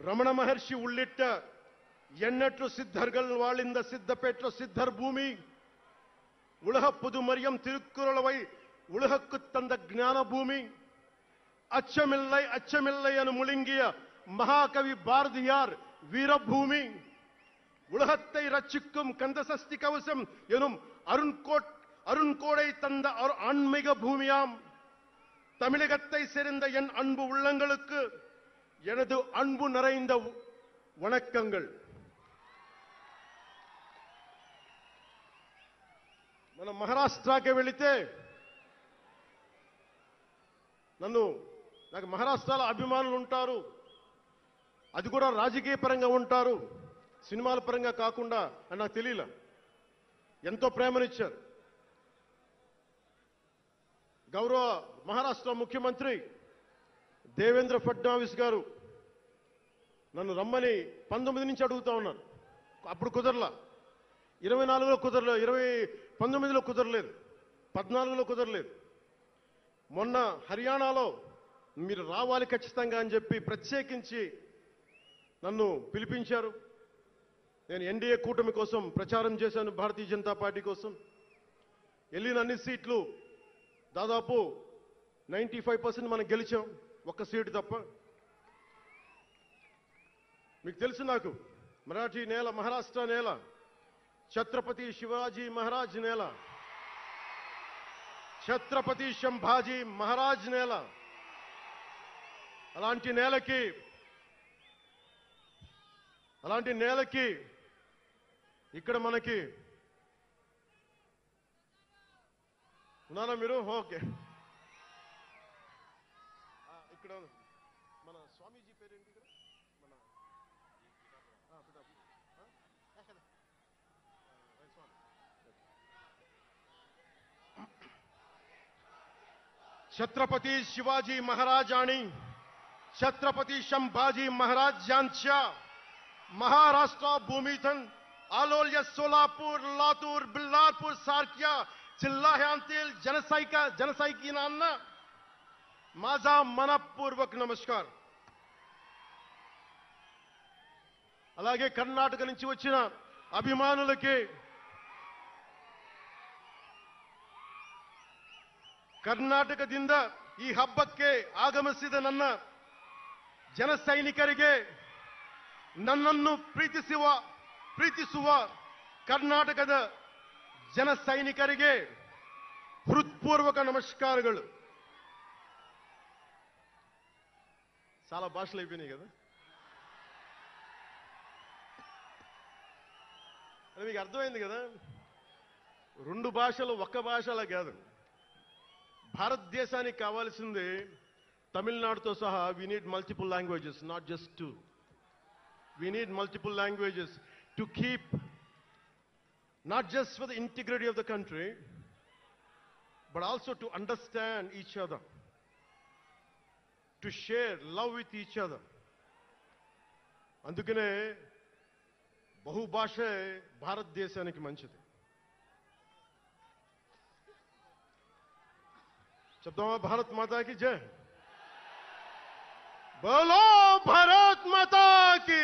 Ramana Maharshi ఉళ్ళిట్ట ఎన్నట్లు సిద్ధర్గల్ వాళింద సిద్ధపేట్ల cider భూమి உலகப்புது மரியம் திருக்குறளவை உலகக்கு தந்த ஞான பூமி அச்சமில்லை அச்சமில்லை என முழங்கிய மகாகவி பாரதியார் வீரபூமி உலகத்தை ரட்சிக்கும் கந்தசஷ்டி கவசம் எனும் அருண்கோடை தந்த ஆன்மீக பூமியாம் தமிழகத்தை சேர்ந்த என் அன்பு உள்ளங்களுக்கு எனது அன்பு நிறைந்த வணக்கங்கள். మన మహారాష్ట్రకి వెళితే నాకు మహారాష్ట్రలో అభిమానులు ఉంటారు. అది కూడా రాజకీయ పరంగా ఉంటారు, సినిమాల పరంగా కాకుండా అని నాకు తెలియల. ఎంతో ప్రేమనిచ్చారు. గౌరవ మహారాష్ట్ర ముఖ్యమంత్రి దేవేంద్ర ఫడ్నవీస్ గారు నన్ను రమ్మని 19 నుంచి అడుగుతా ఉన్నారు. అప్పుడు కుదరలా, 24లో కుదరలేదు, 19లో కుదరలేదు, 14లో కుదరలేదు. మొన్న హర్యానాలో మీరు రావాలి ఖచ్చితంగా అని చెప్పి ప్రత్యేకించి నన్ను పిలిపించారు. నేను ఎన్డీఏ కూటమి కోసం ప్రచారం చేశాను, భారతీయ జనతా పార్టీ కోసం. వెళ్ళిన అన్ని సీట్లు దాదాపు 95% మనం గెలిచాం, ఒక్క సీటు తప్ప. మీకు తెలుసు, నాకు మరాఠీ నేల, మహారాష్ట్ర నేల, ఛత్రపతి శివాజీ మహారాజ్ నేల, ఛత్రపతి సంభాజీ మహారాజ్ నేల. అలాంటి నేలకి ఇక్కడ మనకి ఉన్నారా మీరు? ఓకే. ఇక్కడ మన స్వామీజీ పేరేంటి? ఇక్కడ మన छत्रपती शिवाजी महाराज आणि छत्रपती संभाजी महाराज यांच्या महाराष्ट्र भूमीतून आलोल्य सोलापूर, लातूर, बिल्लारपूर सारख्या जिल्ह्यांतील जनसैनिकांना माझा मनपूर्वक नमस्कार. అలాగే కర్ణాటక నుంచి వచ్చిన అభిమానులకి, ಕರ್ನಾಟಕದಿಂದ ಈ ಹಬ್ಬಕ್ಕೆ ಆಗಮಿಸಿದ ನನ್ನ ಜನ ಸೈನಿಕರಿಗೆ, ನನ್ನನ್ನು ಪ್ರೀತಿಸುವ ಕರ್ನಾಟಕದ ಜನ ಸೈನಿಕರಿಗೆ హృత్పూర్వక నమస్కారాలు. చాలా భాషలు అయిపోయినాయి కదా. అది మీకు అర్థమైంది కదా. రెండు భాషలు ఒక్క భాషలా కాదు. భారతదేశానికి కావాల్సింది తమిళనాడుతో సహా we need multiple languages, not just two. We need multiple languages to keep, not just for the integrity of the country, but also to understand each other, to share love with each other. అందుకనే బహుభాషే భారతదేశానికి మంచిది. చెప్తామా? భారత్ మాతా की जय. बोलो भारत माता की.